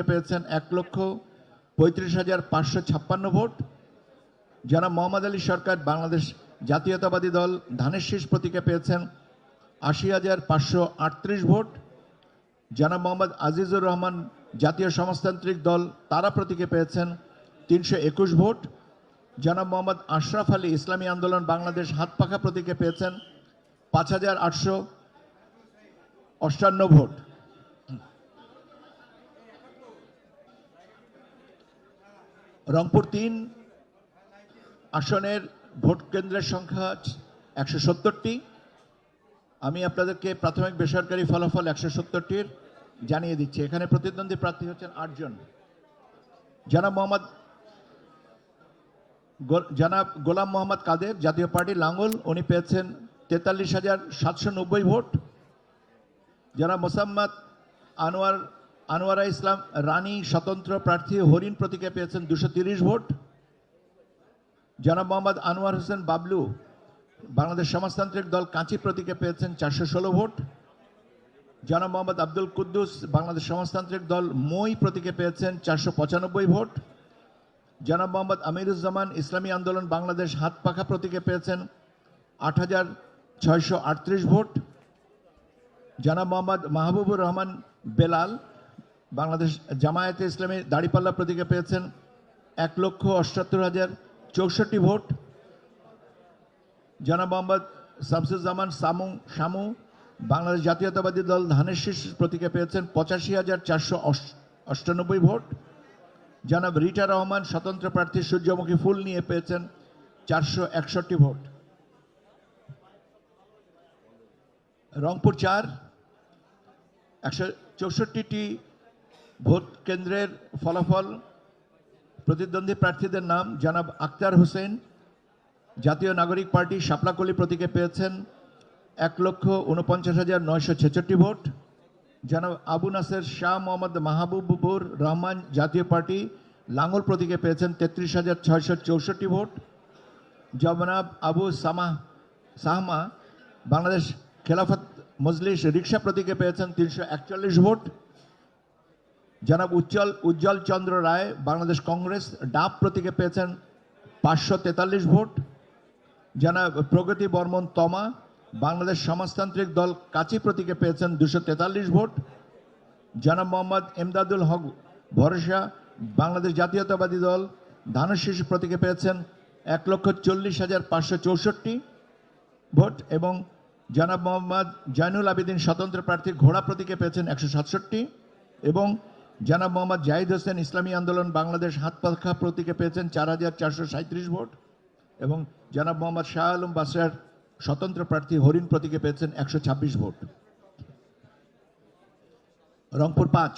পেয়েছেন ১,৩৫,৫৫৬ ভোট। জনাব মোহাম্মদ আলী সরকার বাংলাদেশ জাতীয়তাবাদী দল ধানের শীষ প্রতীকে পেয়েছেন ৮০,৫৩৮ ভোট। জনাব মোহাম্মদ আজিজুর রহমান জাতীয় সমাজতান্ত্রিক দল তারা প্রতীকে পেয়েছেন ৩২১ ভোট। জনাব মোহাম্মদ আশরাফ আলী ইসলামী আন্দোলন বাংলাদেশ হাতপাখা প্রতীকে পেয়েছেন ৫,৮৫৮ ভোট। রংপুর ৩ আসনের ভোট কেন্দ্রের সংখ্যা ১৭০টি। আমি আপনাদেরকে প্রাথমিক বেসরকারি ফলাফল ১৭০টির জানিয়ে দিচ্ছি। এখানে প্রতিদ্বন্দ্বী প্রার্থী হচ্ছেন ৮ জন। জনাব গোলাম মোহাম্মদ কাদের জাতীয় পার্টি লাঙ্গল, উনি পেয়েছেন ৪৩,৭৯০ ভোট। জনাব মোসাম্মদ আনোয়ারা ইসলাম রানী স্বতন্ত্র প্রার্থী হরিণ প্রতীকে পেয়েছেন ২৩০ ভোট। জনাব মোহাম্মদ আনোয়ার হোসেন বাবলু বাংলাদেশ সমাজতান্ত্রিক দল কাঁচি প্রতীকে পেয়েছেন ৪১৬ ভোট। জনাব মোহাম্মদ আব্দুল কুদ্দুস বাংলাদেশ সমাজতান্ত্রিক দল মই প্রতীকে পেয়েছেন ৪৯৫ ভোট। জনাব মোহাম্মদ আমিরুজ্জামান ইসলামী আন্দোলন বাংলাদেশ হাতপাখা প্রতীকে পেয়েছেন ৮,৬৩৮ ভোট। জনাব মোহাম্মদ মাহবুবুর রহমান বেলাল বাংলাদেশ জামায়াতে ইসলামী দাড়িপাল্লা প্রতীকে পেয়েছেন ১,৭৮,০৬৪ ভোট। জনাব মোহাম্মদ শামসুজ্জামান শামু বাংলাদেশ জাতীয়তাবাদী দল ধানের শীষ প্রতীকে পেয়েছেন ৮৫,৪৯৮ ভোট। জনাব রিটা রহমান স্বতন্ত্র প্রার্থী সূর্যমুখী ফুল নিয়ে পেয়েছেন ৪৬১ ভোট। রংপুর ৪ ১৬৪টি ভোট কেন্দ্রের ফলাফল। প্রতিদ্বন্দ্বী প্রার্থীদের নাম: জনাব আক্তার হোসেন জাতীয় নাগরিক পার্টি শাপলাকলি প্রতীকে পেয়েছেন ১,৪৯,৯৬৬ ভোট। জনাব আবু নাসের শাহ মোহাম্মদ মাহবুবুর রহমান জাতীয় পার্টি লাঙ্গল প্রতীকে পেয়েছেন ৩৩,৬৬৪ ভোট। জনাব আবু সাহমা বাংলাদেশ খেলাফত মজলিস রিকশা প্রতীকে পেয়েছেন ৩৪১ ভোট। জনাব উজ্জ্বল চন্দ্র রায় বাংলাদেশ কংগ্রেস ডাব প্রতীকে পেয়েছেন ৫৪৩ ভোট। জনাব প্রগতি বর্মন তমা বাংলাদেশ সমাজতান্ত্রিক দল কাচি প্রতীকে পেয়েছেন ২৪৩ ভোট। জনাব মোহাম্মদ এমদাদুল হক ভরসা বাংলাদেশ জাতীয়তাবাদী দল ধানের শীষ প্রতীকে পেয়েছেন ১,৪০,৫৬৪ ভোট এবং জনাব মোহাম্মদ জয়নুল আবেদিন স্বতন্ত্র প্রার্থী ঘোড়া প্রতীকে পেয়েছেন ১৬৭ এবং জনাব মোহাম্মদ জাহিদ হোসেন ইসলামী আন্দোলন বাংলাদেশ হাতপাখা প্রতীকে পেয়েছেন ৪,৪৩৭ ভোট এবং জনাব মোহাম্মদ শাহ আলম বাসরার স্বতন্ত্র প্রার্থী হরিণ প্রতীকে পেয়েছেন ১২৬ ভোট। রংপুর ৫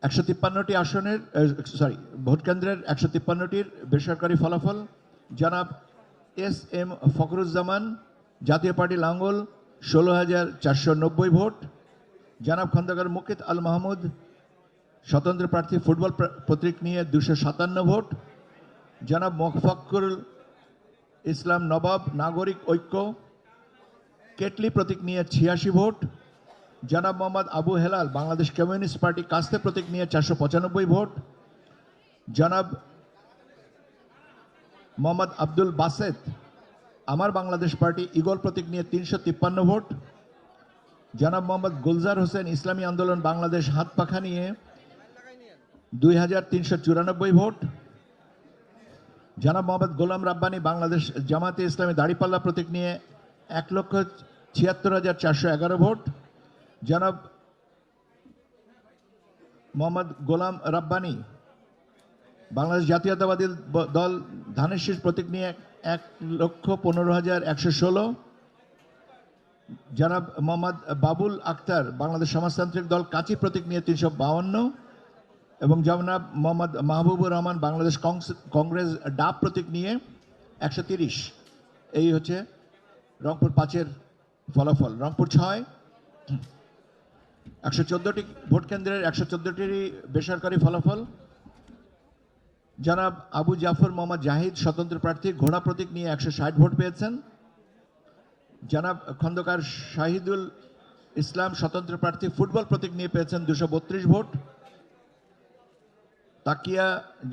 ১৫৩টি আসনের ভোট কেন্দ্রের ১৫৩টির বেসরকারি ফলাফল। জনাব এস.এম. ফখরুজ্জামান জাতীয় পার্টি লাঙ্গল ১৬,৪৯০ ভোট। জনাব খন্দকার মুকিত আল মাহমুদ স্বতন্ত্র প্রার্থী ফুটবল প্রতীক নিয়ে ২৫৭ ভোট। জনাব মোফাক্কুরুল ইসলাম নবাব নাগরিক ঐক্য কেটলি প্রতীক নিয়ে ৮৬ ভোট। জনাব মোহাম্মদ আবু হেলাল বাংলাদেশ কমিউনিস্ট পার্টি কাস্তে প্রতীক নিয়ে ৪৯৫ ভোট। জনাব মোহাম্মদ আব্দুল বাসেত আমার বাংলাদেশ পার্টি ইগল প্রতীক নিয়ে ৩৫৩ ভোট। জনাব মোহাম্মদ গুলজার হোসেন ইসলামী আন্দোলন বাংলাদেশ হাতপাখা নিয়ে ২,৩৯৪ ভোট। জনাব মোহাম্মদ গোলাম রাব্বানী বাংলাদেশ জামাতে ইসলামী দাড়িপাল্লা প্রতীক নিয়ে ১,৭৬,৪১১ ভোট। জনাব মোহাম্মদ গোলাম রাব্বানী বাংলাদেশ জাতীয়তাবাদী দল ধানের শীষ প্রতীক নিয়ে ১,১৫,১১৬। জনাব মোহাম্মদ বাবুল আক্তার বাংলাদেশ সমাজতান্ত্রিক দল কাচি প্রতীক নিয়ে ৩৫২ এবং জনাব মোহাম্মদ মাহবুবুর রহমান বাংলাদেশ কংগ্রেস ডাব প্রতীক নিয়ে ১৩০। এই হচ্ছে রংপুর ৫-এর ফলাফল। রংপুর ৬ ১১৪টি ভোট কেন্দ্রের ১১৪টিরই বেসরকারি ফলাফল। জনাব আবু জাফর মোহাম্মদ জাহিদ স্বতন্ত্র প্রার্থী ঘোড়া প্রতীক নিয়ে ১৬০ ভোট পেয়েছেন। জনাব খন্দকার ইসলাম স্বতন্ত্র প্রার্থী ফুটবল প্রতীক নিয়ে পেয়েছেন 232 ভোট।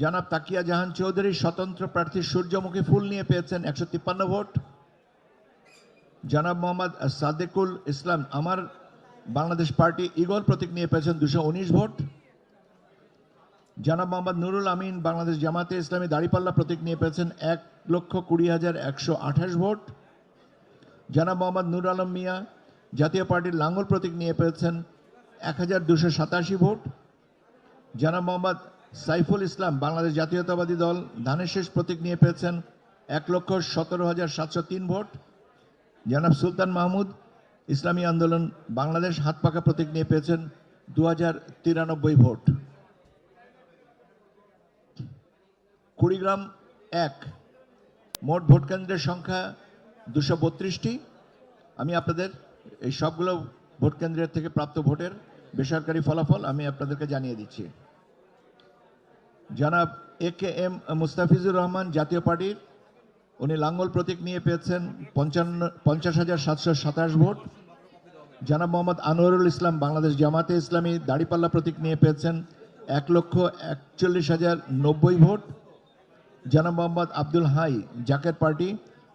জনাব তাকিয়া জাহান চৌধুরী স্বতন্ত্র প্রার্থী সূর্যমুখী ফুল নিয়ে পেয়েছেন 153 ভোট। জনাব মোহাম্মদ সাদেকুল ইসলাম আমার বাংলাদেশ পার্টি ঈগল প্রতীক নিয়ে পেয়েছেন 219 ভোট। জনাব মোহাম্মদ নুরুল আমিন বাংলাদেশ জামাতে ইসলামী দাড়িপাল্লা প্রতীক নিয়ে পেয়েছেন 1,20,128 ভোট। জনাব মোহাম্মদ নুর আলম মিয়া জাতীয় পার্টির লাঙ্গল প্রতীক নিয়ে পেয়েছেন 1,287 ভোট। জনাব মোহাম্মদ সাইফুল ইসলাম বাংলাদেশ জাতীয়তাবাদী দল ধানের শেষ প্রতীক নিয়ে পেয়েছেন 1,17,703 ভোট। জনাব সুলতান মাহমুদ ইসলামী আন্দোলন বাংলাদেশ হাতপাকা প্রতীক নিয়ে পেয়েছেন 2,093 ভোট। কুড়িগ্রাম 1 মোট ভোট কেন্দ্রের সংখ্যা 232টি। আমি আপনাদের এই সবগুলো ভোট কেন্দ্রের থেকে প্রাপ্ত ভোটের বেসরকারি ফলাফল আমি আপনাদেরকে জানিয়ে দিচ্ছি। জনাব AKM মুস্তাফিজুর রহমান জাতীয় পার্টির উনি লাঙ্গল প্রতীক নিয়ে পেয়েছেন 50,727 ভোট। জনাব মোহাম্মদ আনোয়ারুল ইসলাম বাংলাদেশ জামাতে ইসলামী দাড়িপাল্লা প্রতীক নিয়ে পেয়েছেন 1,41,090 ভোট। জনাব মোহাম্মদ আব্দুল হাই জাকের পার্টি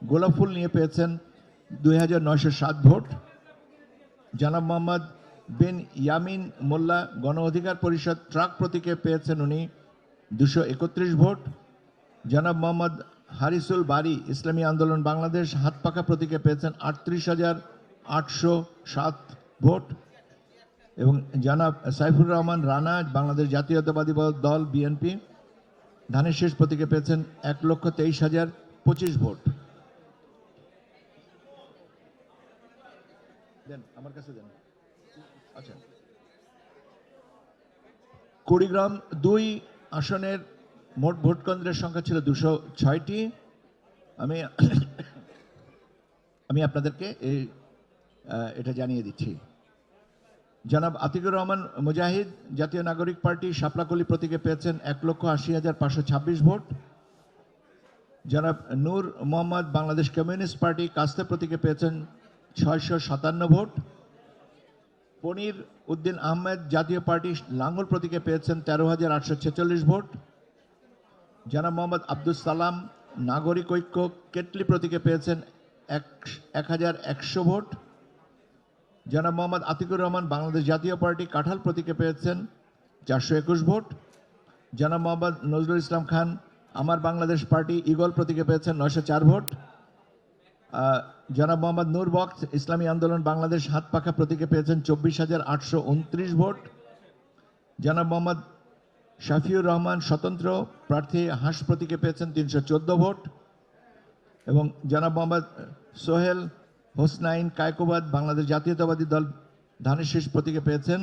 গোলাপ ফুল নিয়ে পেয়েছেন 2,907 ভোট। জনাব মোহাম্মদ বিন ইয়ামিন মোল্লা গণ অধিকার পরিষদ ট্রাক প্রতীকে পেয়েছেন উনি 231 ভোট। জনাব মোহাম্মদ হারিসুল বারি ইসলামী আন্দোলন বাংলাদেশ হাতপাকা প্রতীকে পেয়েছেন 38,807 ভোট। এবং জনাব সাইফুর রহমান রানা বাংলাদেশ জাতীয়তাবাদী দল বিএনপি ধানের শেষ প্রতীকে পেয়েছেন 1,23,025 ভোট। আমার কাছে দেন। আচ্ছা, কুড়িগ্রাম 2 আসনের মোট ভোট কেন্দ্রের সংখ্যা ছিল 206টি। আমি আপনাদেরকে এটা জানিয়ে দিচ্ছি। জনাব আতিকুর রহমান মুজাহিদ জাতীয় নাগরিক পার্টি শাপলাকলি প্রতীকে পেয়েছেন 1,80,526 ভোট। জনাব নূর মোহাম্মদ বাংলাদেশ কমিউনিস্ট পার্টি কাস্তে প্রতীকে পেয়েছেন 657 ভোট। পনির উদ্দিন আহমেদ জাতীয় পার্টি লাঙ্গল প্রতীকে পেয়েছেন 13,846 ভোট। জনাব মোহাম্মদ আব্দুল সালাম নাগরিক ঐক্য কেটলি প্রতীকে পেয়েছেন 1,100 ভোট। জনাব মোহাম্মদ আতিকুর রহমান বাংলাদেশ জাতীয় পার্টি কাঁঠাল প্রতীকে পেয়েছেন 421 ভোট। জনাব মোহাম্মদ নজরুল ইসলাম খান আমার বাংলাদেশ পার্টি ঈগল প্রতীকে পেয়েছেন 904 ভোট। জনাব মোহাম্মদ নূর বক্স ইসলামী আন্দোলন বাংলাদেশ হাতপাখা প্রতীকে পেয়েছেন 24,829 ভোট। জনাব মোহাম্মদ শাফিউর রহমান স্বতন্ত্র প্রার্থী হাঁস প্রতীকে পেয়েছেন 314 ভোট। এবং জনাব মোহাম্মদ সোহেল হোসনাইন কায়কোবাদ বাংলাদেশ জাতীয়তাবাদী দল ধানের শেষ প্রতীকে পেয়েছেন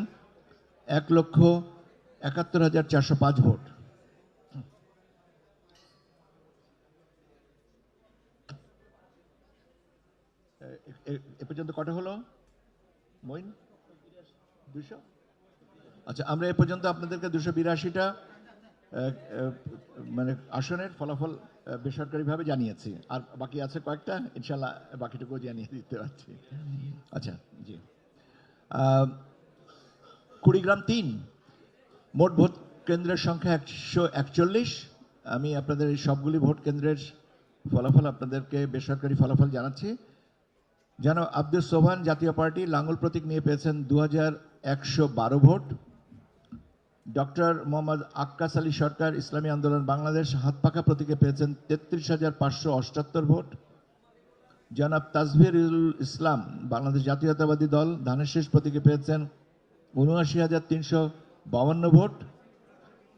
1,71,405 ভোট। এ পর্যন্ত কত হলো মইন? 200। আচ্ছা, আমরা এ পর্যন্ত আপনাদেরকে 282টা মানে আসনের ফলাফল বেসরকারিভাবে জানিয়েছি, আর বাকি আছে কয়েকটা, ইনশাল্লাহ বাকিটুকু জানিয়ে দিতে পারছি। আচ্ছা জি, কুড়িগ্রাম 3 মোট ভোট কেন্দ্রের সংখ্যা 141। আমি আপনাদের এই সবগুলি ভোট কেন্দ্রের ফলাফল আপনাদেরকে বেসরকারি ফলাফল জানাচ্ছি। জনাব আব্দুল সোবহান জাতীয় পার্টি লাঙ্গল প্রতীক নিয়ে পেয়েছেন 2,112 ভোট। ডক্টর মোহাম্মদ আক্কাস আলী সরকার ইসলামী আন্দোলন বাংলাদেশ হাতপাখা প্রতীকে পেয়েছেন 33,578 ভোট। জনাব তাজভিরুল ইসলাম বাংলাদেশ জাতীয়তাবাদী দল ধানের শেষ প্রতীকে পেয়েছেন 79,352 ভোট।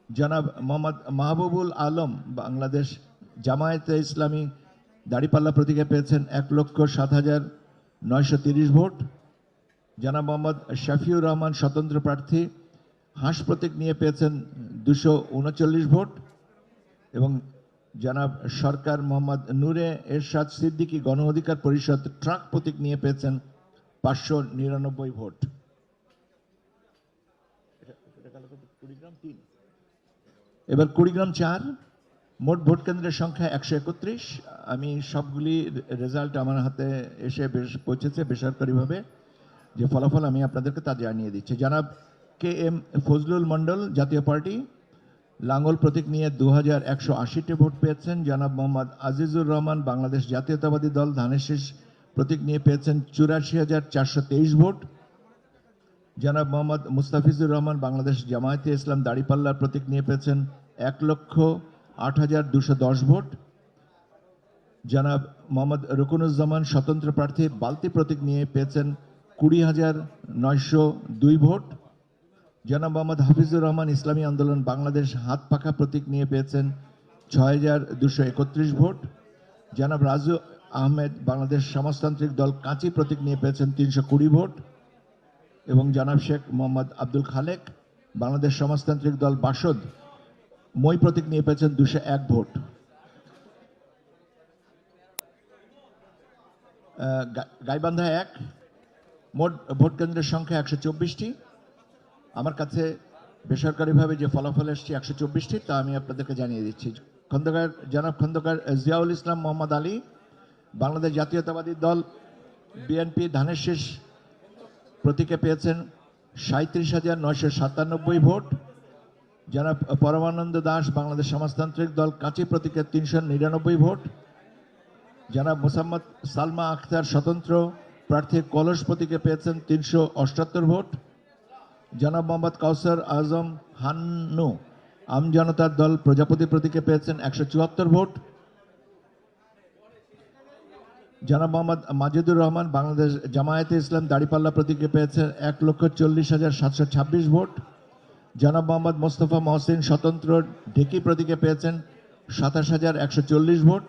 জনাব মোহাম্মদ মাহবুবুল আলম বাংলাদেশ জামায়াতে ইসলামী দাড়িপাল্লা প্রতীকে পেয়েছেন 1,07,930 ভোট। জনাব মোহাম্মদ শাফিউর রহমান স্বতন্ত্র প্রার্থী হাঁস প্রতীক নিয়ে পেয়েছেন 239 ভোট। এবং জনাব সরকার মোহাম্মদ নূরে এরশাদ সিদ্দিকী গণ অধিকার পরিষদ ট্রাক প্রতীক নিয়ে পেয়েছেন 599 ভোট। এবার কুড়িগ্রাম 4 মোট ভোট কেন্দ্রের সংখ্যা 131। আমি সবগুলি রেজাল্ট আমার হাতে এসে পৌঁছেছে বেসরকারিভাবে। যে ফলাফল আমি আপনাদেরকে তা জানিয়ে দিচ্ছি। জনাব কে এম ফজলুল মন্ডল জাতীয় পার্টি লাঙ্গল প্রতীক নিয়ে 2180টি ভোট পেয়েছেন। জনাব মোহাম্মদ আজিজুর রহমান বাংলাদেশ জাতীয়তাবাদী দল ধানের শীষ প্রতীক নিয়ে পেয়েছেন 84,423 ভোট। জনাব মোহাম্মদ মুস্তাফিজুর রহমান বাংলাদেশ জামায়াতে ইসলাম দাড়িপাল্লার প্রতীক নিয়ে পেয়েছেন 1,08,210 ভোট। জনাব মোহাম্মদ রুকনুজ্জামান স্বতন্ত্র প্রার্থী বালতি প্রতীক নিয়ে পেয়েছেন 20,902 ভোট। জনাব মোহাম্মদ হাফিজুর রহমান ইসলামী আন্দোলন বাংলাদেশ হাত পাখা প্রতীক নিয়ে পেয়েছেন 6,231 ভোট। জনাব রাজু আহমেদ বাংলাদেশ সমাজতান্ত্রিক দল কাঁচি প্রতীক নিয়ে পেয়েছেন 320 ভোট এবং জনাব শেখ মোহাম্মদ আব্দুল খালেক বাংলাদেশ সমাজতান্ত্রিক দল বাসদ মই প্রতীক নিয়ে পেয়েছেন 201 ভোট। গাইবান্ধা 1 মোট ভোট কেন্দ্রের সংখ্যা 124টি। আমার কাছে বেসরকারিভাবে যে ফলাফল এসছে 124টি, তা আমি আপনাদেরকে জানিয়ে দিচ্ছি। জনাব খন্দকার জিয়াউল ইসলাম মোহাম্মদ আলী বাংলাদেশ জাতীয়তাবাদী দল বিএনপি ধানের শীষ প্রতীকে পেয়েছেন 37,997 ভোট। জনাব পরমানন্দ দাস বাংলাদেশ সমাজতান্ত্রিক দল কাঁচি প্রতীকে 399 ভোট। জনাব মোসাম্মদ সালমা আখতার স্বতন্ত্র প্রার্থী কলস প্রতীকে পেয়েছেন 378 ভোট। জনাব মোহাম্মদ কাউসার আজম হান্নু আমজনতার দল প্রজাপতি প্রতীকে পেয়েছেন 174 ভোট। জনাব মোহাম্মদ মাজিদুর রহমান বাংলাদেশ জামায়াতে ইসলাম দাড়িপাল্লা প্রতীকে পেয়েছেন 1,40,726 ভোট। জনাব মোহাম্মদ মোস্তফা মহসিন স্বতন্ত্র ঢেকি প্রতীকে পেয়েছেন 27,140 ভোট।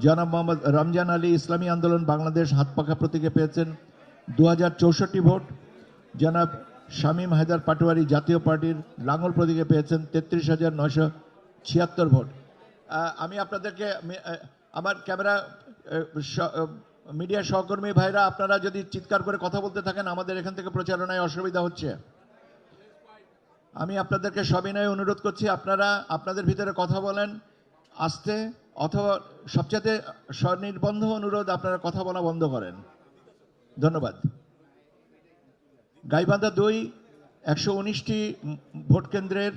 জনাব মোহাম্মদ রমজান আলী ইসলামী আন্দোলন বাংলাদেশ হাতপাখা প্রতীকে পেয়েছেন 2064 ভোট। জনাব শামীম হায়দার পাটোয়ারি জাতীয় পার্টির লাঙ্গল প্রতীকে পেয়েছেন 33,976 ভোট। আমি আপনাদেরকে আমার ক্যামেরা মিডিয়া সহকর্মী ভাইরা, আপনারা যদি চিৎকার করে কথা বলতে থাকেন আমাদের এখান থেকে প্রচারণায় অসুবিধা হচ্ছে। আমি আপনাদেরকে সবিনয়ে অনুরোধ করছি, আপনারা আপনাদের ভিতরে কথা বলেন আস্তে, অথবা সবচেয়ে স্বনির্বন্ধ অনুরোধ, আপনারা কথা বলা বন্ধ করেন। ধন্যবাদ। গাইবান্ধা 2 119টি ভোট কেন্দ্রের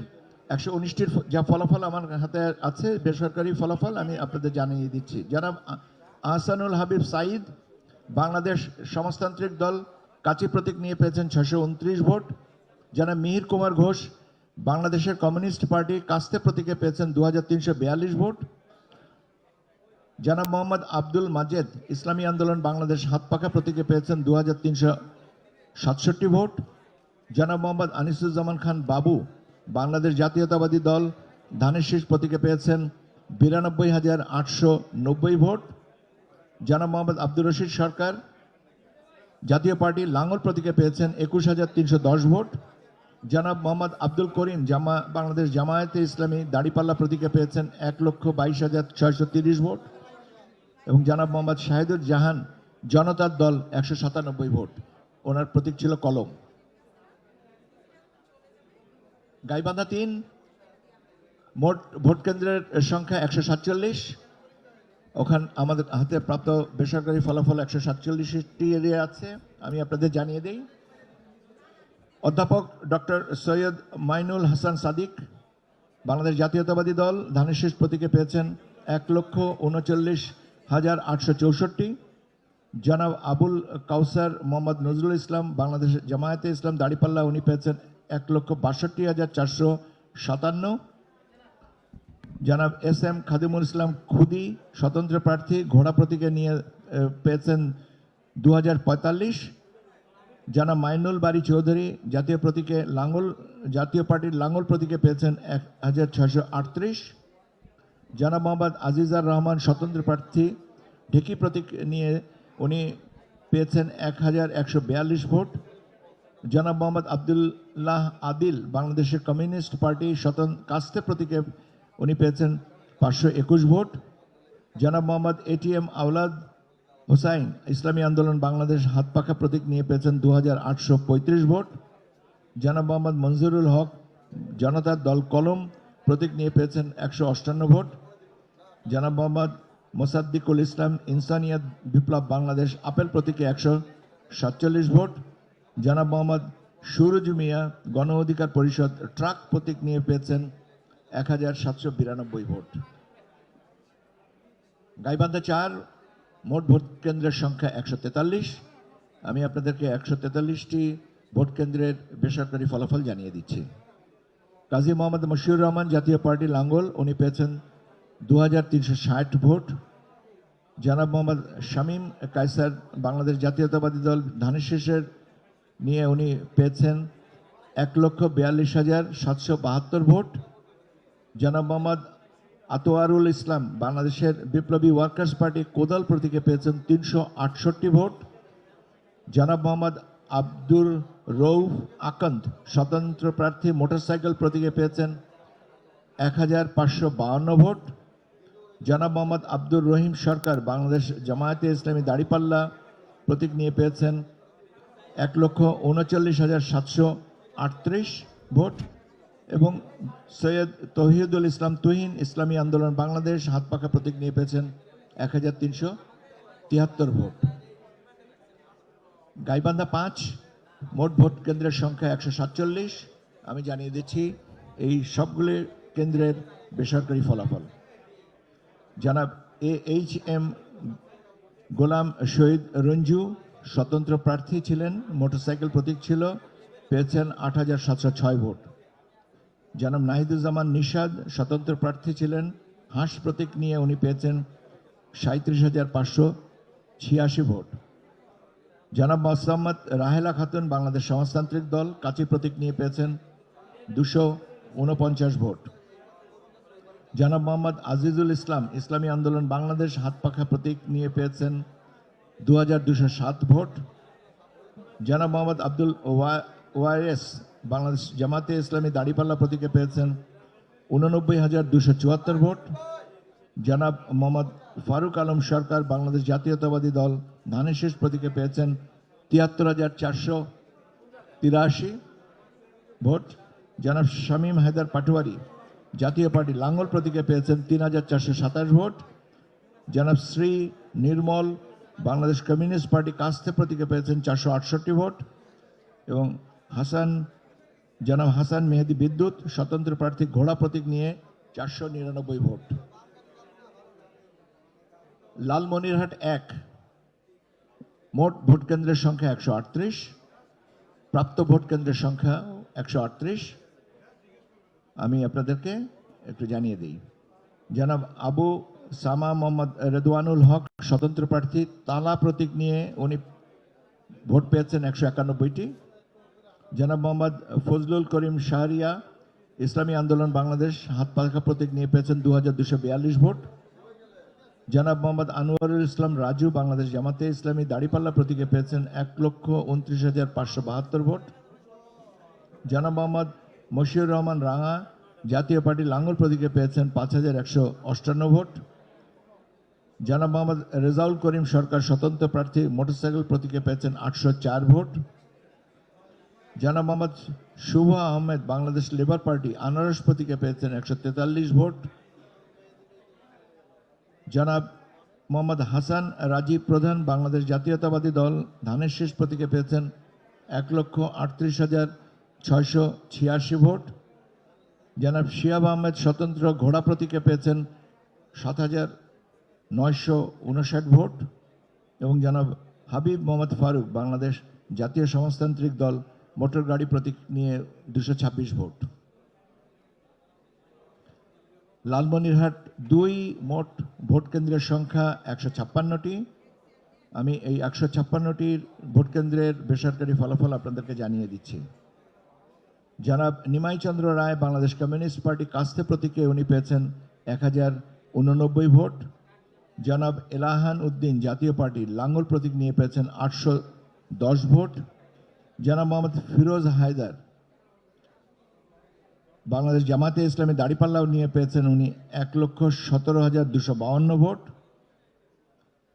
119টির যা ফলাফল আমার হাতে আছে বেসরকারি ফলাফল আমি আপনাদের জানিয়ে দিচ্ছি। জনাব আহসানুল হাবিব সাইদ বাংলাদেশ সমাজতান্ত্রিক দল কাঁচি প্রতীক নিয়ে পেয়েছেন 629 ভোট। জনাব মিহির কুমার ঘোষ বাংলাদেশের কমিউনিস্ট পার্টি কাস্তে প্রতীকে পেয়েছেন 2,342 ভোট। জনাব মোহাম্মদ আব্দুল মাজেদ ইসলামী আন্দোলন বাংলাদেশ হাতপাখা প্রতীকে পেয়েছেন 2,367 ভোট। জনাব মোহাম্মদ আনিসুজ্জামান খান বাবু বাংলাদেশ জাতীয়তাবাদী দল ধানের শীষ প্রতীকে পেয়েছেন 92,890 ভোট। জনাব মোহাম্মদ আব্দুর রশিদ সরকার জাতীয় পার্টি লাঙ্গল প্রতীকে পেয়েছেন 21,310 ভোট। জনাব মোহাম্মদ আব্দুল করিম বাংলাদেশ জামায়াতে ইসলামী দাড়িপাল্লা প্রতীকে পেয়েছেন 1,22,630 ভোট এবং জনাব মোহাম্মদ শাহিদুর জাহান জনতার দল 197 ভোট, ওনার প্রতীক ছিল কলম। গাইবান্ধা 3 মোট ভোট কেন্দ্রের সংখ্যা 147। ওখানে আমাদের হাতে প্রাপ্ত বেসরকারি ফলাফল 147টি এরিয়া আছে, আমি আপনাদের জানিয়ে দিই। অধ্যাপক ডক্টর সৈয়দ মাইনুল হাসান সাদিক বাংলাদেশ জাতীয়তাবাদী দল ধানের শীষ প্রতীকে পেয়েছেন 1,39,864। জনাব আবুল কাউসার মোহাম্মদ নজরুল ইসলাম বাংলাদেশ জামায়াতে ইসলাম দাড়িপাল্লা, উনি পেয়েছেন 1,62,457। জনাব এস এম খাদিমুল ইসলাম খুদি স্বতন্ত্র প্রার্থী ঘোড়া প্রতীকে নিয়ে পেয়েছেন 2,045। জনাব মাইনুল বাড়ি চৌধুরী জাতীয় পার্টির লাঙ্গল প্রতীকে পেয়েছেন 1,638। জনাব মোহাম্মদ আজিজার রহমান স্বতন্ত্র প্রার্থী ঢেকি প্রতীক নিয়ে উনি পেয়েছেন 1,142 ভোট। জনাব মোহাম্মদ আবদুল্লাহ আদিল বাংলাদেশের কমিউনিস্ট পার্টি কাস্তে প্রতীকে উনি পেয়েছেন 521 ভোট। জনাব মোহাম্মদ এটিএম আওলাদ হুসাইন ইসলামী আন্দোলন বাংলাদেশ হাতপাখা প্রতীক নিয়ে পেয়েছেন 2,835 ভোট। জনাব মোহাম্মদ মঞ্জুরুল হক জনতার দল কলম প্রতীক নিয়ে পেয়েছেন 158 ভোট। জনাব মোহাম্মদ মোসাদ্দিকুল ইসলাম ইনসানিয়াত বিপ্লব বাংলাদেশ আপেল প্রতীকে 147 ভোট। জনাব মোহাম্মদ সুরজ মিয়া গণ অধিকার পরিষদ ট্রাক প্রতীক নিয়ে পেয়েছেন 1792 ভোট। গাইবান্ধা 4 মোট ভোট কেন্দ্রের সংখ্যা 143। আমি আপনাদেরকে 143টি ভোট কেন্দ্রের বেসরকারি ফলাফল জানিয়ে দিচ্ছি। কাজী মোহাম্মদ মশিউর রহমান জাতীয় পার্টি লাঙ্গল, উনি পেয়েছেন 2360 ভোট। জনাব মোহাম্মদ শামীম কায়সার বাংলাদেশ জাতীয়তাবাদী দল ধানেশ্বরের নিয়ে উনি পেয়েছেন 1,42,772 ভোট। জনাব মোহাম্মদ আতোয়ারুল ইসলাম বাংলাদেশের বিপ্লবী ওয়ার্কার্স পার্টি কোদাল প্রতীকে পেয়েছেন 368 ভোট। জনাব মোহাম্মদ আব্দুর রৌফ আকন্দ স্বতন্ত্র প্রার্থী মোটরসাইকেল প্রতীকে পেয়েছেন 1552 ভোট। জনাব মোহাম্মদ আব্দুর রহিম সরকার বাংলাদেশ জামায়াতে ইসলামী দাড়িপাল্লা প্রতীক নিয়ে পেয়েছেন 1,39,738 ভোট। এবং সৈয়দ তৌহিদুল ইসলাম তুহিন ইসলামী আন্দোলন বাংলাদেশ হাতপাখা প্রতীক নিয়ে পেয়েছেন 1373 ভোট। গাইবান্ধা 5 মোট ভোট কেন্দ্রের সংখ্যা 147। আমি জানিয়ে দিচ্ছি এই সবগুলি কেন্দ্রের বেসরকারি ফলাফল। জনাব AHM গোলাম শহীদ রঞ্জু স্বতন্ত্র প্রার্থী ছিলেন, মোটরসাইকেল প্রতীক ছিল, পেয়েছেন 8706 ভোট। জনাব নাহিদুজ্জামান নিশাদ স্বতন্ত্র প্রার্থী ছিলেন, হাঁস প্রতীক নিয়ে উনি পেয়েছেন 37,586 ভোট। জনাব মোসাম্মদ রাহেলা খাতুন বাংলাদেশ সমাজতান্ত্রিক দল কাচি প্রতীক নিয়ে পেয়েছেন 249 ভোট। জনাব মোহাম্মদ আজিজুল ইসলাম ইসলামী আন্দোলন বাংলাদেশ হাতপাখা প্রতীক নিয়ে পেয়েছেন 2207 ভোট। জনাব মোহাম্মদ আব্দুল ওয়াইএস বাংলাদেশ জামাতে ইসলামী দাড়িপাল্লা প্রতীকে পেয়েছেন 89,274 ভোট। জনাব মোহাম্মদ ফারুক আলম সরকার বাংলাদেশ জাতীয়তাবাদী দল ধানেশ্বর প্রতীকে পেয়েছেন 73,483 ভোট। জনাব শামীম হায়দার পাটোয়ারি জাতীয় পার্টি লাঙ্গল প্রতীকে পেয়েছেন 3,427 ভোট। জনাব শ্রী নির্মল বাংলাদেশ কমিউনিস্ট পার্টি কাস্তে প্রতীকে পেয়েছেন 468 ভোট। এবং জনাব হাসান মেহেদি বিদ্যুৎ স্বতন্ত্র প্রার্থী ঘোড়া প্রতীক নিয়ে 499 ভোট। লালমনিরহাট 1 মোট ভোট কেন্দ্রের সংখ্যা 138, প্রাপ্ত ভোট কেন্দ্রের সংখ্যা 138। আমি আপনাদেরকে একটু জানিয়ে দিই। জনাব আবু সামা মোহাম্মদ রেদওয়ানুল হক স্বতন্ত্র প্রার্থী তালা প্রতীক নিয়ে উনি ভোট পেয়েছেন 191টি। জনাব মোহাম্মদ ফজলুল করিম শাহরিয়া ইসলামী আন্দোলন বাংলাদেশ হাতপাখা প্রতীক নিয়ে পেয়েছেন 2242 ভোট। জনাব মোহাম্মদ আনোয়ারুল ইসলাম রাজু বাংলাদেশ জামাতে ইসলামী দাড়িপাল্লা প্রতীকে পেয়েছেন 1,29,572 ভোট। জনাব মোহাম্মদ মশিউর রহমান রাঙা জাতীয় পার্টি লাঙ্গল প্রতীকে পেয়েছেন 5,158 ভোট। জনাব মোহাম্মদ রেজাউল করিম সরকার স্বতন্ত্র প্রার্থী মোটরসাইকেল প্রতীকে পেয়েছেন 804 ভোট। জনাব মোহাম্মদ শুভ আহমেদ বাংলাদেশ লেবার পার্টি আনারস প্রতীকে পেয়েছেন 143 ভোট। জনাব মোহাম্মদ হাসান রাজীব প্রধান বাংলাদেশ জাতীয়তাবাদী দল ধানেশ্বর প্রতীকে পেয়েছেন 1,38,686 ভোট। জনাব শিয়াব আহমেদ স্বতন্ত্র ঘোড়া প্রতীকে পেয়েছেন 7,959 ভোট। এবং জনাব হাবিব মোহাম্মদ ফারুক বাংলাদেশ জাতীয় সমাজতান্ত্রিক দল মোটর গাড়ি প্রতীক নিয়ে 226 ভোট। লালমনিরহাট 2 মোট ভোট কেন্দ্রের সংখ্যা 156টি। আমি এই 156টির ভোট কেন্দ্রের বেসরকারি ফলাফল আপনাদেরকে জানিয়ে দিচ্ছি। জনাব নিমাই চন্দ্র রায় বাংলাদেশ কমিউনিস্ট পার্টি কাস্তে প্রতীকে উনি পেয়েছেন 1089 ভোট। জনাব এলাহান উদ্দিন জাতীয় পার্টি লাঙ্গল প্রতীক নিয়ে পেয়েছেন 810 ভোট। জনাব মোহাম্মদ ফিরোজ হায়দার বাংলাদেশ জামাতে ইসলামী দাড়িপাল্লাও নিয়ে পেয়েছেন উনি 1,17,252 ভোট।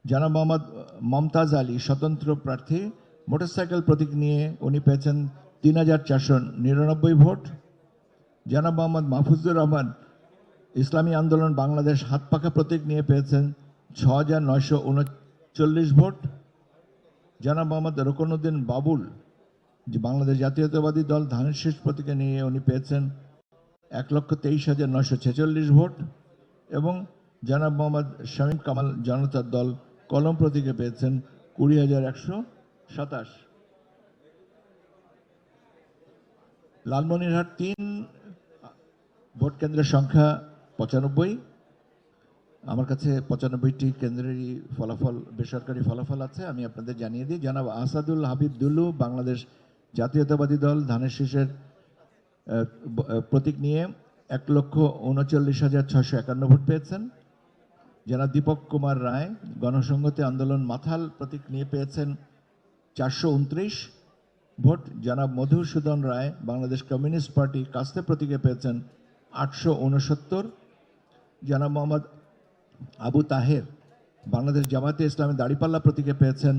জনাব মোহাম্মদ মমতাজ আলী স্বতন্ত্র প্রার্থী মোটরসাইকেল প্রতীক নিয়ে উনি পেয়েছেন 3,499 ভোট। জনাব মোহাম্মদ মাহফুজুর রহমান ইসলামী আন্দোলন বাংলাদেশ হাতপাখা প্রতীক নিয়ে পেয়েছেন 6,939 ভোট। জনাব মোহাম্মদ রুকনউদ্দিন বাবুল যে বাংলাদেশ জাতীয়তাবাদী দল ধানের শীষ প্রতীকে নিয়ে উনি পেয়েছেন 1,23,946 ভোট এবং জনাব মোহাম্মদ শামীম কামাল জনতার দল কলম প্রতীকে পেয়েছেন 20,127। লালমনিরহাট 3 ভোট কেন্দ্রের সংখ্যা 95। আমার কাছে 95টি কেন্দ্রেরই ফলাফল বেসরকারি ফলাফল আছে, আমি আপনাদের জানিয়ে দিই। জনাব আসাদুল হাবিব দুলু বাংলাদেশ জাতীয়তাবাদী দল ধানের শীষের প্রতীক নিয়ে 1,39,651 ভোট পেয়েছেন। জনাব দীপক কুমার রায় গণসংহতি আন্দোলন মাথাল প্রতীক নিয়ে পেয়েছেন 429 ভোট। জনাব মধুসূদন রায় বাংলাদেশ কমিউনিস্ট পার্টি কাস্তে প্রতীকে পেয়েছেন 869। জনাব মোহাম্মদ আবু তাহের বাংলাদেশ জামায়াতে ইসলামী দাড়িপাল্লা প্রতীকে পেয়েছেন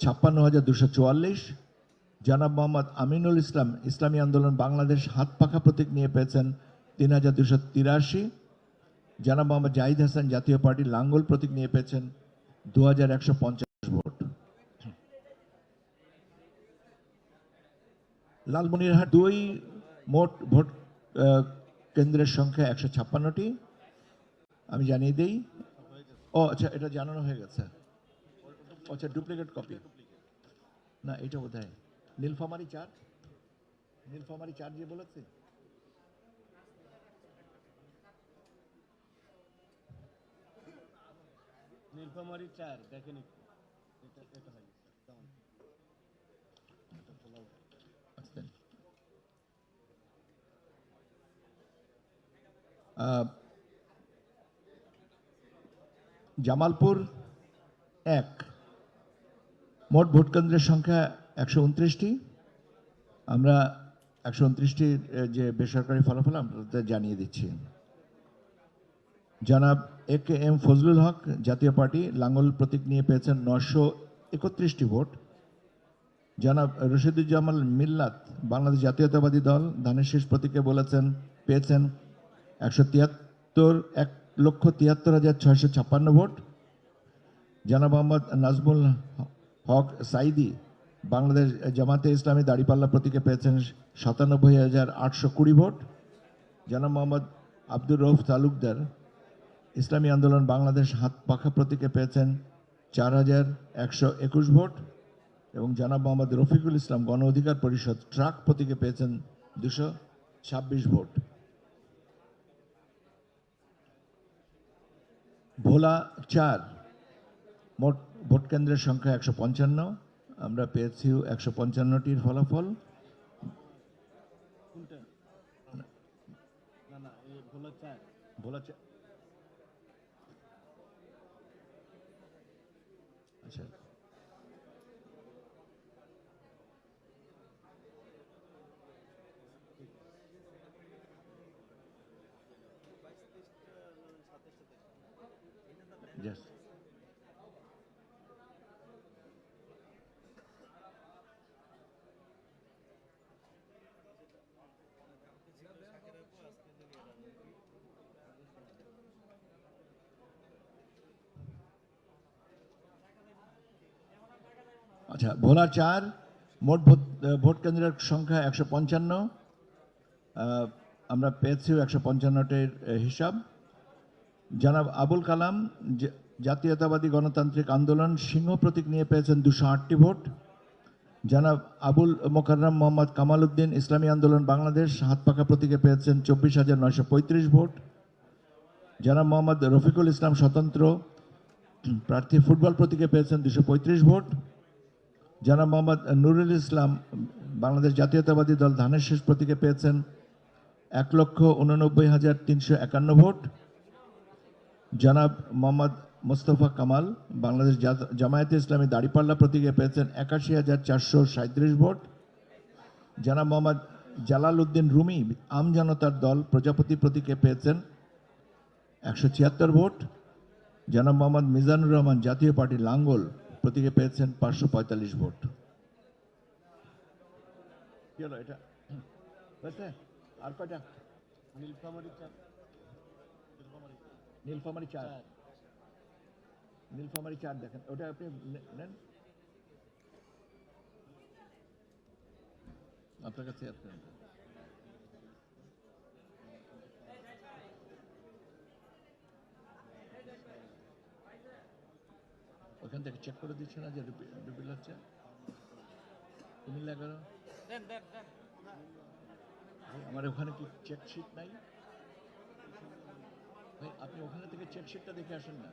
56,244। জনাব মোহাম্মদ আমিনুল ইসলাম ইসলামী আন্দোলন বাংলাদেশ হাত পাখা প্রতীক নিয়ে পেয়েছেন 3,283। জনাব মোহাম্মদ জাহিদ হাসান জাতীয় পার্টি লাঙ্গল প্রতীক নিয়ে পেয়েছেন 2,150 ভোট। লালমনিরহাট 2 মোট ভোট কেন্দ্রের সংখ্যা 156টি। আমি জানিয়ে দিই। ও আচ্ছা, এটা জানানো হয়ে গেছে। আচ্ছা, ডুপ্লিকেট কপি না, এটা বোধ হয় নীলফামারী 4 যে বলেছে। নীলফামারী 4 দেখেন জামালপুর 1 মোট ভোট কেন্দ্রের সংখ্যা 129টি। আমরা 129টির যে বেসরকারি ফলাফল আপনাদের জানিয়ে দিচ্ছি। জনাব AKM ফজলুল হক জাতীয় পার্টি লাঙ্গল প্রতীক নিয়ে পেয়েছেন 931টি ভোট। জনাব রশিদুজ্জামান মিল্লাত বাংলাদেশ জাতীয়তাবাদী দল ধানের শীষ প্রতীকে পেয়েছেন 1,73,656 ভোট। জনাব মোহাম্মদ নাজমুল হক সাইদি বাংলাদেশ জামাতে ইসলামী দাড়িপাল্লা প্রতীকে পেয়েছেন 97,820 ভোট। জনাব মোহাম্মদ আব্দুর রউফ তালুকদার ইসলামী আন্দোলন বাংলাদেশ হাত পাখা প্রতীকে পেয়েছেন 4,121 ভোট এবং জনাব মোহাম্মদ রফিকুল ইসলাম গণ অধিকার পরিষদ ট্রাক প্রতীকে পেয়েছেন 226 ভোট। ভোলা 4 মোট ভোট কেন্দ্রের সংখ্যা 155। আমরা পেয়েছি 155টির ফলাফল। ভোলা 4 আচ্ছা, yes. আচ্ছা, ভোলা 4 মোট ভোট কেন্দ্রের সংখ্যা 155। আমরা পেয়েছি 155টির হিসাব। জনাব আবুল কালাম জাতীয়তাবাদী গণতান্ত্রিক আন্দোলন সিংহ প্রতীক নিয়ে পেয়েছেন 208টি ভোট। জনাব আবুল মোকাররম মোহাম্মদ কামাল উদ্দিন ইসলামী আন্দোলন বাংলাদেশ হাত পাখা প্রতীকে পেয়েছেন 24,935 ভোট। জনাব মোহাম্মদ রফিকুল ইসলাম স্বতন্ত্র প্রার্থী ফুটবল প্রতীকে পেয়েছেন 235 ভোট। জনাব মোহাম্মদ নুরুল ইসলাম বাংলাদেশ জাতীয়তাবাদী দল ধানের শীষ প্রতীকে পেয়েছেন 1,89,351 ভোট। জনাব মোহাম্মদ মোস্তফা কামাল বাংলাদেশ জামায়াতে ইসলামী দাড়িপাল্লা প্রতীকে পেয়েছেন 81,437 ভোট। জনাব মোহাম্মদ জালাল উদ্দিন রুমি আম জনতার দল প্রজাপতি প্রতীকে পেয়েছেন 176 ভোট। জনাব মোহাম্মদ মিজানুর রহমান জাতীয় পার্টি লাঙ্গল প্রতীকে পেয়েছেন 545 ভোট। কি হলো এটা? আর কয়টা? নীলফামারী 4 নীলফামারী 4 দেখেন, ওটা আপনি নেন। আপনার কাছে আপনার ওখান থেকে চেক করে দিচ্ছে না যে রিপিল হচ্ছে কুমিল্লা 11 ভাই, আমার ওখানে কি চেক শিট নাই ভাই? আপনি ওখানে থেকে চেক শিটটা দেখে আসেন না।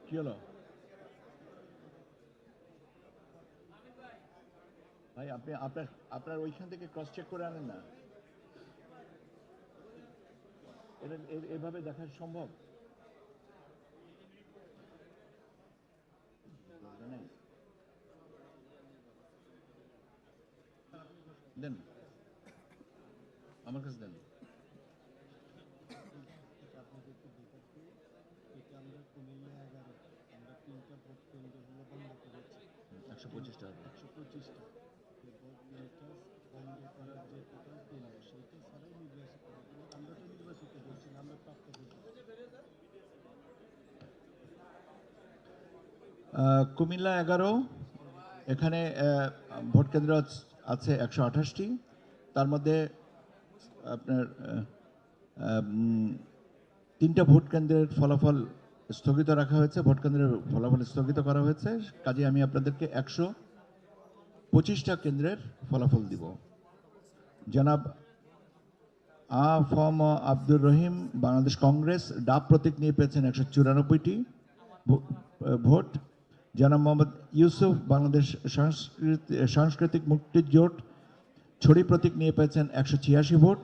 কি হলো ভাই? আপনি আপনার আপনার ওইখান থেকে ক্রস চেক করে আনেন না। এটা এভাবে দেখা সম্ভব? নেই। দেন, আমার কাছে দেন। আপনাদের একটু দেখাচ্ছি, এটা আমরা কুমিল্লা 11 আমরা 3টা ভোট কেন্দ্রগুলো বন্ধ করেছি, 125 টাকা 125টা। এই ভোট কেন্দ্রটা বন্ধ করার যে টোটাল কেন্দ্র সেইটা ছাড়াই নির্বাচিত হবে। আমরা তো নির্বাচিত করছি না, আমরা প্রাপ্ত করছি। কুমিল্লা 11 এখানে ভোট কেন্দ্র আছে 128টি। তার মধ্যে আপনার 3টা ভোট কেন্দ্রের ফলাফল স্থগিত রাখা হয়েছে, ভোট কেন্দ্রের ফলাফল স্থগিত করা হয়েছে। কাজে আমি আপনাদেরকে 125টা কেন্দ্রের ফলাফল দিব। জনাব ফম আব্দুর রহিম বাংলাদেশ কংগ্রেস ডাব প্রতীক নিয়ে পেয়েছেন 194টি ভোট। জনাব মোহাম্মদ ইউসুফ বাংলাদেশ সাংস্কৃতিক মুক্তির জোট ছড়ি প্রতীক নিয়ে পেয়েছেন 186 ভোট।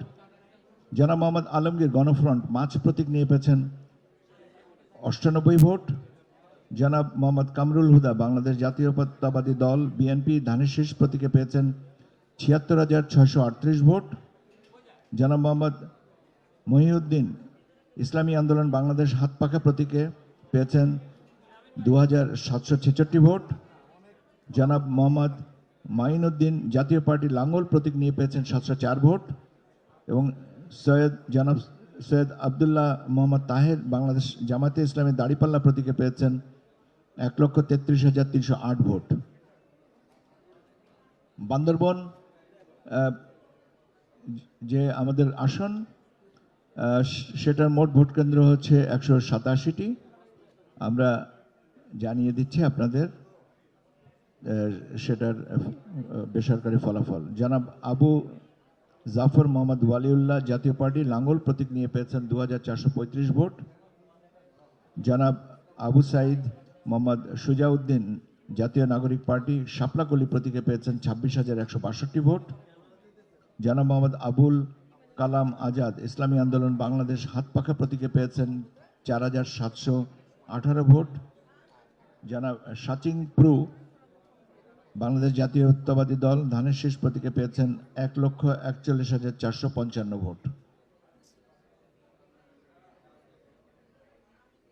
জনাব মোহাম্মদ আলমগীর গণফ্রন্ট মাছ প্রতীক নিয়ে পেয়েছেন 98 ভোট। জনাব মোহাম্মদ কামরুল হুদা বাংলাদেশ জাতীয়তাবাদী দল বিএনপি ধানের শীষ প্রতীকে পেয়েছেন 76,638 ভোট। জনাব মোহাম্মদ মহিউদ্দিন ইসলামী আন্দোলন বাংলাদেশ হাতপাখা প্রতীকে পেয়েছেন 2,766 ভোট। জনাব মোহাম্মদ মাইনুদ্দিন জাতীয় পার্টি লাঙ্গল প্রতীক নিয়ে পেয়েছেন 704 ভোট এবং জনাব সৈয়দ আবদুল্লাহ মোহাম্মদ তাহের বাংলাদেশ জামায়াতে ইসলামী দাড়িপাল্লা প্রতীকে পেয়েছেন 1,33,308 ভোট। বান্দরবন যে আমাদের আসন সেটার মোট ভোট কেন্দ্র হচ্ছে 187টি। আমরা জানিয়ে দিচ্ছি আপনাদের সেটার বেসরকারি ফলাফল। জনাব আবু জাফর মোহাম্মদ ওয়ালিউল্লাহ জাতীয় পার্টি লাঙ্গল প্রতীক নিয়ে পেয়েছেন 2,435 ভোট। জনাব আবু সাইদ মোহাম্মদ সুজাউদ্দিন জাতীয় নাগরিক পার্টি শাপলাকলি প্রতীকে পেয়েছেন 26,162 ভোট। জনাব মোহাম্মদ আবুল কালাম আজাদ ইসলামী আন্দোলন বাংলাদেশ হাতপাখা প্রতীকে পেয়েছেন 4,718 ভোট। জনাব সাচিং প্রু বাংলাদেশ জাতীয়তাবাদী দল ধানের শীষ প্রতীকে পেয়েছেন 1,41,455 ভোট।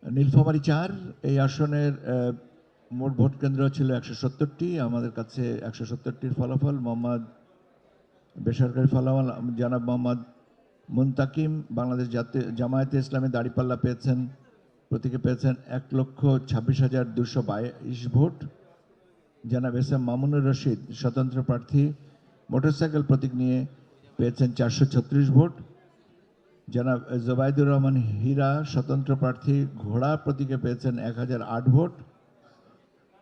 নীলফামারী 4 এই আসনের মোট ভোট কেন্দ্র ছিল 170টি। আমাদের কাছে 170টির ফলাফল মোহাম্মদ বেসরকারি ফলাফল জনাব মোহাম্মদ মুনতাকিম বাংলাদেশ জামায়াতে ইসলামী দাড়িপাল্লা পেয়েছেন প্রতীকে পেয়েছেন 1,26,222 ভোট। জনাব এস এম মামুনুর রশিদ স্বতন্ত্র প্রার্থী মোটরসাইকেল প্রতীক নিয়ে পেয়েছেন 436 ভোট। জনাব জোবাইদুর রহমান হীরা স্বতন্ত্র প্রার্থী ঘোড়া প্রতীকে পেয়েছেন 1,008 ভোট।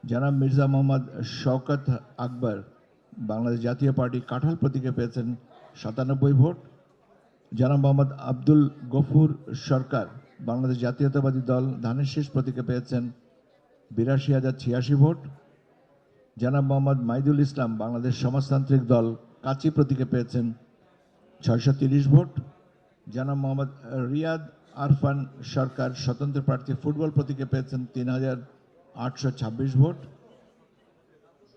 জনাব মির্জা মোহাম্মদ শওকত আকবর বাংলাদেশ জাতীয় পার্টি কাঁঠাল প্রতীকে পেয়েছেন 97 ভোট। জনাব মোহাম্মদ আব্দুল গফুর সরকার বাংলাদেশ জাতীয়তাবাদী দল ধানের শীষ প্রতীকে পেয়েছেন 82,086 ভোট। জনাব মোহাম্মদ মাইদুল ইসলাম বাংলাদেশ সমাজতান্ত্রিক দল কাচি প্রতীকে পেয়েছেন 630 ভোট। জনাব মোহাম্মদ রিয়াদ আরফান সরকার স্বতন্ত্র প্রার্থী ফুটবল প্রতীকে পেয়েছেন 3,826 ভোট।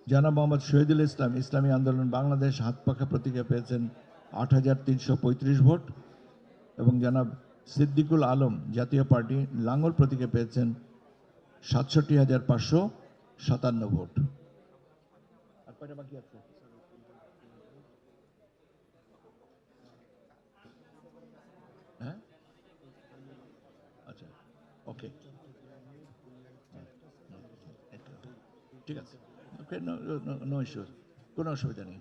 জনাব মোহাম্মদ শহীদুল ইসলাম ইসলামী আন্দোলন বাংলাদেশ হাতপাখা প্রতীকে পেয়েছেন 8,335 ভোট এবং জনাব সিদ্দিকুল আলম জাতীয় পার্টি লাঙ্গল প্রতীকে পেয়েছেন 67,557 ভোট। আর কয়টা বাকি আছে? হ্যাঁ, আচ্ছা, ওকে, ঠিক আছে, ওকে, নো ইস্যু, কোনো অসুবিধা নেই।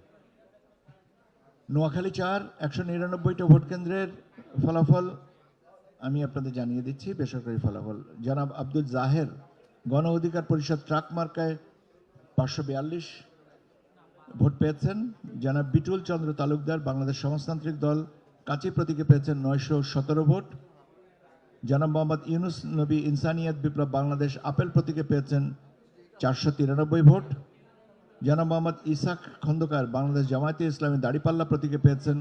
নোয়াখালী 4 199টা ভোট কেন্দ্রের ফলাফল আমি আপনাদের জানিয়ে দিচ্ছি। বেসরকারি ফলাফল: জনাব আব্দুল জাহের গণ অধিকার পরিষদ ট্রাক মার্কায় 542 ভোট পেয়েছেন। জনাব বিটুল চন্দ্র তালুকদার বাংলাদেশ সমাজতান্ত্রিক দল কাচি প্রতীকে পেয়েছেন 917 ভোট। জনাব মোহাম্মদ ইউনুস নবী ইনসানিয়াত বিপ্লব বাংলাদেশ আপেল প্রতীকে পেয়েছেন 493 ভোট। জনাব মোহাম্মদ ইসাক খন্দকার বাংলাদেশ জামায়াতে ইসলামী দাড়িপাল্লা প্রতীকে পেয়েছেন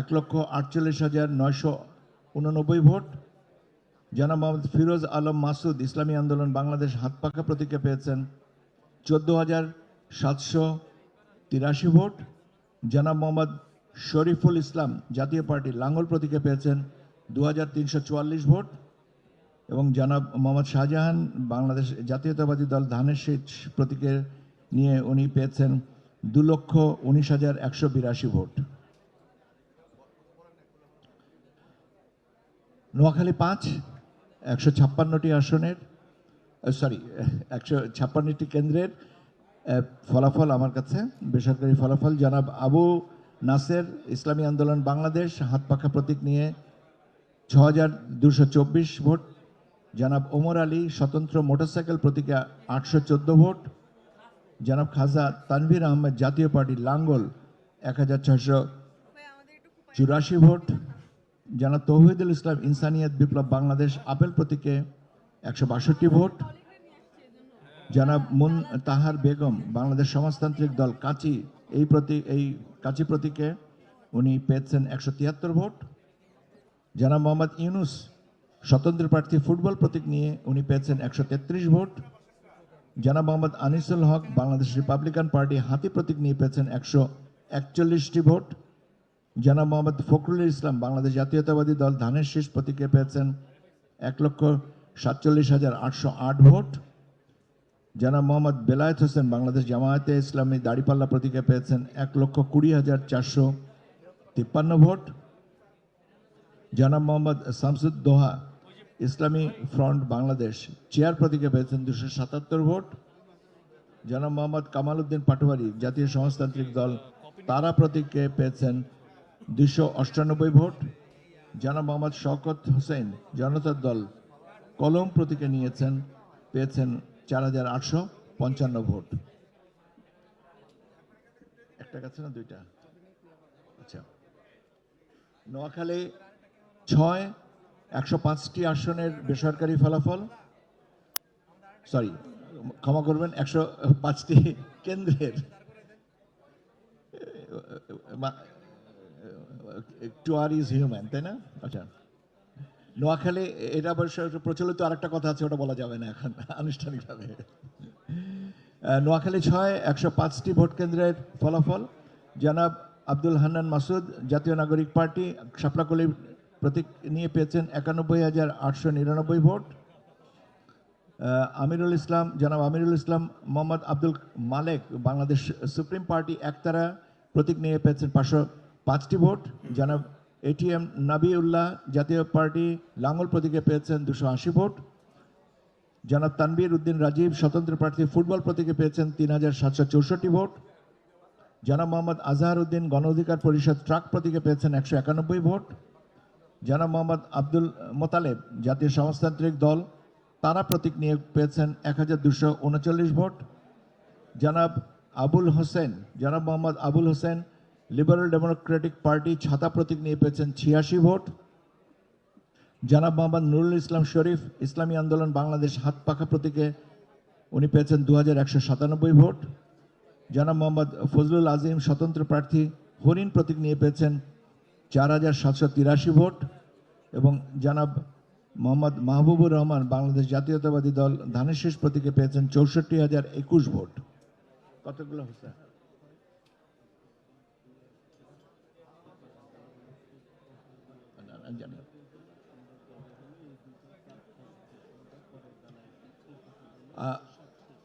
1,48,989 ভোট। জনাব মোহাম্মদ ফিরোজ আলম মাসুদ ইসলামী আন্দোলন বাংলাদেশ হাতপাখা প্রতীকে পেয়েছেন 14,783 ভোট। জনাব মোহাম্মদ শরীফুল ইসলাম জাতীয় পার্টি লাঙ্গল প্রতীকে পেয়েছেন 2,344 ভোট এবং জনাব মোহাম্মদ শাহজাহান বাংলাদেশ জাতীয়তাবাদী দল ধানের শীষ প্রতীকে নিয়ে উনি পেয়েছেন 2,19,182 ভোট। নোয়াখালী 5 156টি আসনের 156টি কেন্দ্রের ফলাফল আমার কাছে বেসরকারি ফলাফল: জনাব আবু নাসের ইসলামী আন্দোলন বাংলাদেশ হাতপাখা প্রতীক নিয়ে 6,224 ভোট। জনাব ওমর আলী স্বতন্ত্র মোটরসাইকেল প্রতীকে 814 ভোট। জনাব খাজা তানভীর আহমেদ জাতীয় পার্টি লাঙ্গল 1,684 ভোট। জনাব তৌহিদুল ইসলাম ইনসানিয়াত বিপ্লব বাংলাদেশ আপেল প্রতীকে 162 ভোট। জনাব মুনতাহার বেগম বাংলাদেশ সমাজতান্ত্রিক দল কাচি এই কাচি প্রতীকে উনি পেয়েছেন 173 ভোট। জনাব মোহাম্মদ ইউনুস স্বতন্ত্র প্রার্থী ফুটবল প্রতীক নিয়ে উনি পেয়েছেন 133 ভোট। জনাব মোহাম্মদ আনিসুল হক বাংলাদেশ রিপাবলিকান পার্টি হাতি প্রতীক নিয়ে পেয়েছেন 141টি ভোট। জনাব মোহাম্মদ ফখরুল ইসলাম বাংলাদেশ জাতীয়তাবাদী দল ধানের শীষ প্রতীকে পেয়েছেন 1,47,808 ভোট। জনাব মোহাম্মদ বেলায়েত হোসেন বাংলাদেশ জামায়াতে ইসলামী দাড়িপাল্লা প্রতীকে পেয়েছেন 1,20,453 ভোট। জনাব মোহাম্মদ শামসুদ্দোহা ইসলামী ফ্রন্ট বাংলাদেশ চেয়ার প্রতীকে পেয়েছেন 277 ভোট। জনাব মোহাম্মদ কামাল উদ্দিন পাটোয়ারি জাতীয় সমাজতান্ত্রিক দল তারা প্রতীকে পেয়েছেন 298 ভোট। জনাব মোহাম্মদ শওকত হোসেন জনতার দল কলম প্রতীকে পেয়েছেন 4,855 ভোট। একটা কাছে না দুইটা? আচ্ছা। নোয়াখালী 6 105টি আসনের বেসরকারি ফলাফল, ক্ষমা করবেন, 105টি কেন্দ্রের একটু আর ইজ হিউম্যান, তাই না? আচ্ছা, নোয়াখালী এটা অবশ্য প্রচলিত আরেকটা কথা আছে, ওটা বলা যাবে না এখন আনুষ্ঠানিকভাবে। নোয়াখালী 6 105টি ভোট কেন্দ্রের ফলাফল: জনাব আব্দুল হান্নান মাসুদ জাতীয় নাগরিক পার্টি শাপলাকলি প্রতীক নিয়ে পেয়েছেন 91,899 ভোট। জনাব আমিরুল ইসলাম মোহাম্মদ আব্দুল মালেক বাংলাদেশ সুপ্রিম পার্টি একতারা প্রতীক নিয়ে পেয়েছেন 505টি ভোট। জনাব এটিএম নাবিউল্লাহ জাতীয় পার্টি লাঙ্গল প্রতীকে পেয়েছেন 280 ভোট। জনাব তানবীর উদ্দিন রাজীব স্বতন্ত্র প্রার্থী ফুটবল প্রতীকে পেয়েছেন 3,764 ভোট। জনাব মোহাম্মদ আজহার উদ্দিন গণ অধিকার পরিষদ ট্রাক প্রতীকে পেয়েছেন 191 ভোট। জনাব মোহাম্মদ আব্দুল মোতালেব জাতীয় সমাজতান্ত্রিক দল তারা প্রতীক নিয়ে পেয়েছেন 1,239 ভোট। জনাব আবুল হোসেন, জনাব Mohammad Abul Hossain liberal Democratic party ছাতা প্রতীক নিয়ে পেয়েছেন 86 ভোট। জনাব মোহাম্মদ নুরুল ইসলাম শরীফ ইসলামী আন্দোলন বাংলাদেশ হাত পাখা প্রতীকে উনি পেয়েছেন 2197 ভোট। জনাব মোহাম্মদ ফজলুল আজিম স্বতন্ত্র প্রার্থী হরিণ প্রতীক নিয়ে পেয়েছেন 4783 ভোট এবং জনাব মোহাম্মদ মাহবুবুর রহমান বাংলাদেশ জাতীয়তাবাদী দল ধানের শীষ প্রতীকে পেয়েছেন 64,021 ভোট। কতগুলো হচ্ছে? জানি না।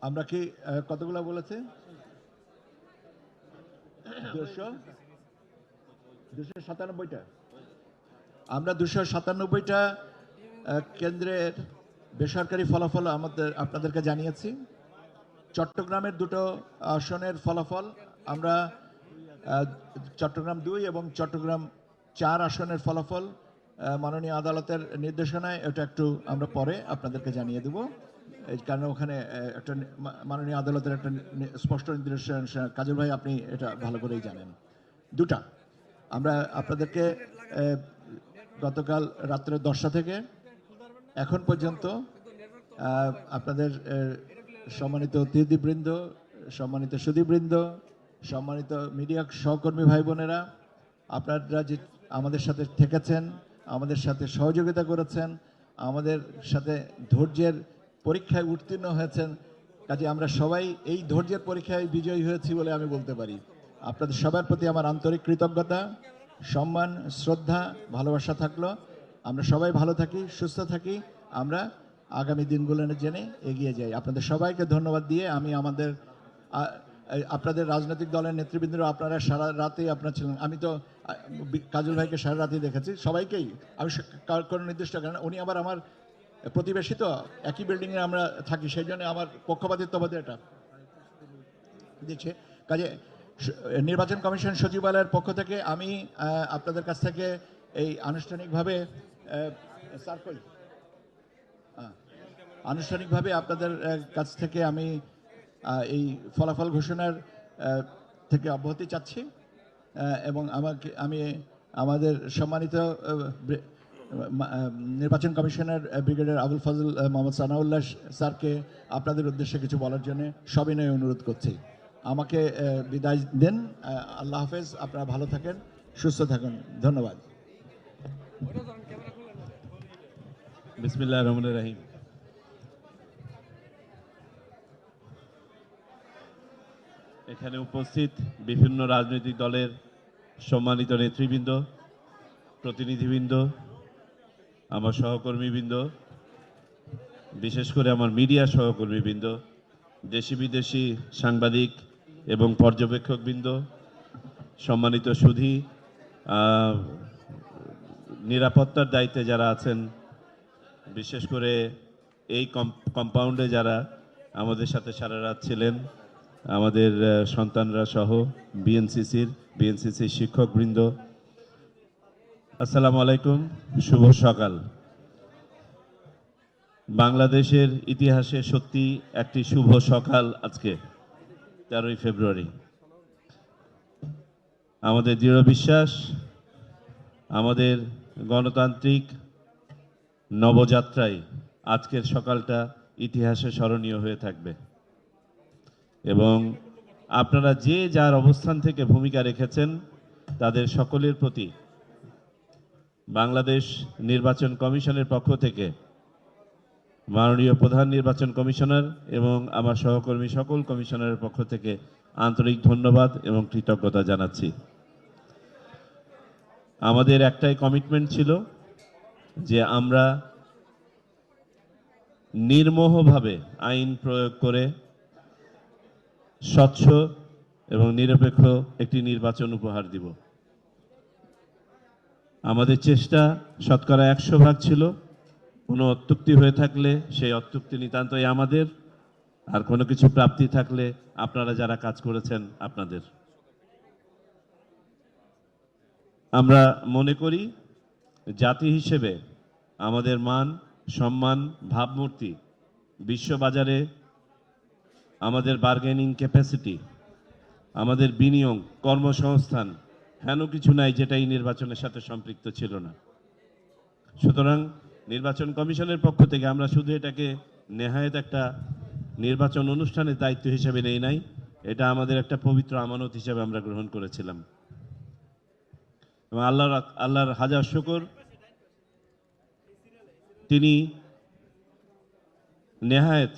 আমরা কি কতগুলো বলেছে? 297টা। আমরা 297টা কেন্দ্রের বেসরকারি ফলাফল আপনাদেরকে জানিয়েছি। চট্টগ্রামের দুটো আসনের ফলাফল আমরা চট্টগ্রাম 2 এবং চট্টগ্রাম 4 আসনের ফলাফল মাননীয় আদালতের নির্দেশনায় এটা একটু আমরা পরে আপনাদেরকে জানিয়ে দেব। এই কারণে ওখানে একটা মাননীয় আদালতের একটা স্পষ্ট নির্দেশনা, কাজল ভাই আপনি এটা ভালো করেই জানেন। দুটা আমরা আপনাদেরকে গতকাল রাত্রে 10টা থেকে এখন পর্যন্ত আপনাদের সম্মানিত অতিথিবৃন্দ, সম্মানিত সুধীবৃন্দ, সম্মানিত মিডিয়া সহকর্মী ভাই বোনেরা, আপনারা যে আমাদের সাথে থেকেছেন, আমাদের সাথে সহযোগিতা করেছেন, আমাদের সাথে ধৈর্যের পরীক্ষায় উত্তীর্ণ হয়েছেন, কাজে আমরা সবাই এই ধৈর্যের পরীক্ষায় বিজয়ী হয়েছি বলে আমি বলতে পারি। আপনাদের সবার প্রতি আমার আন্তরিক কৃতজ্ঞতা, সম্মান, শ্রদ্ধা, ভালোবাসা থাকলো। আমরা সবাই ভালো থাকি, সুস্থ থাকি, আমরা আগামী দিনগুলো জেনে এগিয়ে যাই। আপনাদের সবাইকে ধন্যবাদ দিয়ে আমি আপনাদের রাজনৈতিক দলের নেতৃবৃন্দরা আপনারা সারা রাতেই আপনারা ছিলেন। আমি তো কাজল ভাইকে সারা রাতেই দেখেছি, সবাইকেই। আমি কোনো নির্দিষ্ট কারণ উনি আমার প্রতিবেশী, তো একই বিল্ডিংয়ে আমরা থাকি, সেই জন্য আমার পক্ষপাতিত্ববাদী এটা দিচ্ছে। কাজে নির্বাচন কমিশন সচিবালয়ের পক্ষ থেকে আমি আপনাদের কাছ থেকে এই আনুষ্ঠানিকভাবে আপনাদের কাছ থেকে আমি এই ফলাফল ঘোষণার থেকে অব্যাহতি চাচ্ছি এবং আমি আমাদের সম্মানিত নির্বাচন কমিশনার ব্রিগেডিয়ার আবুল ফজল মোহাম্মদ সানাউল্লাহ স্যারকে আপনাদের উদ্দেশ্যে কিছু বলার জন্য সবিনয় অনুরোধ করছি। আমাকে বিদায় দেন। আল্লাহ হাফেজ, আপনারা ভালো থাকেন, সুস্থ থাকুন, ধন্যবাদ। বিসমিল্লাহির রহমানির রহিম। এখানে উপস্থিত বিভিন্ন রাজনৈতিক দলের সম্মানিত নেতৃবৃন্দ, প্রতিনিধিবৃন্দ, আমার সহকর্মীবৃন্দ, বিশেষ করে আমার মিডিয়া সহকর্মীবৃন্দ, দেশি বিদেশি সাংবাদিক এবং পর্যবেক্ষকবৃন্দ, সম্মানিত সুধী, নিরাপত্তার দায়িত্বে যারা আছেন, বিশেষ করে এই কম্পাউন্ডে যারা আমাদের সাথে সারা রাত ছিলেন, আমাদের সন্তানরা সহ বিএনসিসির শিক্ষকবৃন্দ, আসসালামু আলাইকুম, শুভ সকাল। বাংলাদেশের ইতিহাসে সত্যি একটি শুভ সকাল আজকে 13ই ফেব্রুয়ারি। আমাদের দৃঢ় বিশ্বাস আমাদের গণতান্ত্রিক নবযাত্রায় আজকের সকালটা ইতিহাসে স্মরণীয় হয়ে থাকবে এবং আপনারা যে যার অবস্থান থেকে ভূমিকা রেখেছেন তাদের সকলের প্রতি বাংলাদেশ নির্বাচন কমিশনের পক্ষ থেকে মাননীয় প্রধান নির্বাচন কমিশনার এবং আমার সহকর্মী সকল কমিশনারের পক্ষ থেকে আন্তরিক ধন্যবাদ এবং কৃতজ্ঞতা জানাচ্ছি। আমাদের একটাই কমিটমেন্ট ছিল যে আমরা নির্মোহভাবে আইন প্রয়োগ করে স্বচ্ছ এবং নিরপেক্ষ একটি নির্বাচন উপহার দিব। আমাদের চেষ্টা শতকরা 100% ছিল। কোনো অত্যুক্তি হয়ে থাকলে সেই অত্যুক্তি নিতান্তই আমাদের, আর কোনো কিছু প্রাপ্তি থাকলে আপনারা যারা কাজ করেছেন আপনাদের। আমরা মনে করি জাতি হিসেবে আমাদের মান, সম্মান, ভাবমূর্তি বিশ্ববাজারে আমাদের বার্গেনিং ক্যাপাসিটি আমাদের বিনিয়োগ, কর্মসংস্থান হেন কিছু নাই যেটা এই নির্বাচনের সাথে সম্পৃক্ত ছিল না। সুতরাং নির্বাচন কমিশনের পক্ষ থেকে আমরা শুধু এটাকে নেহায়েত একটা নির্বাচন অনুষ্ঠানের দায়িত্ব হিসেবে নেই নাই, এটা আমাদের একটা পবিত্র আমানত হিসেবে আমরা গ্রহণ করেছিলাম। এবং আল্লাহর হাজার শুকর, তিনি নেহায়েত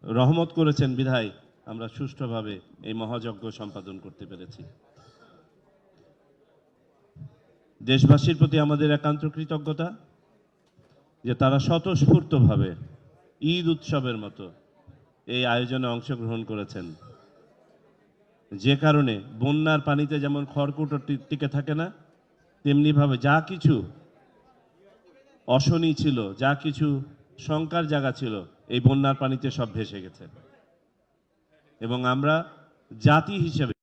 রহমত করেছেন বিধায় আমরা সুষ্ঠুভাবে এই মহাযজ্ঞ সম্পাদন করতে পেরেছি। দেশবাসীর প্রতি আমাদের একান্ত কৃতজ্ঞতা যে তারা স্বতঃস্ফূর্তভাবে ঈদ উৎসবের মতো এই আয়োজনে অংশগ্রহণ করেছেন, যে কারণে বন্যার পানিতে যেমন খড়কুটো টিকে থাকে না, তেমনিভাবে যা কিছু অশনি ছিল, যা কিছু শঙ্কার জায়গা ছিল, এই বন্যার পানিতে সব ভেসে গেছে। এবং আমরা জাতি হিসেবে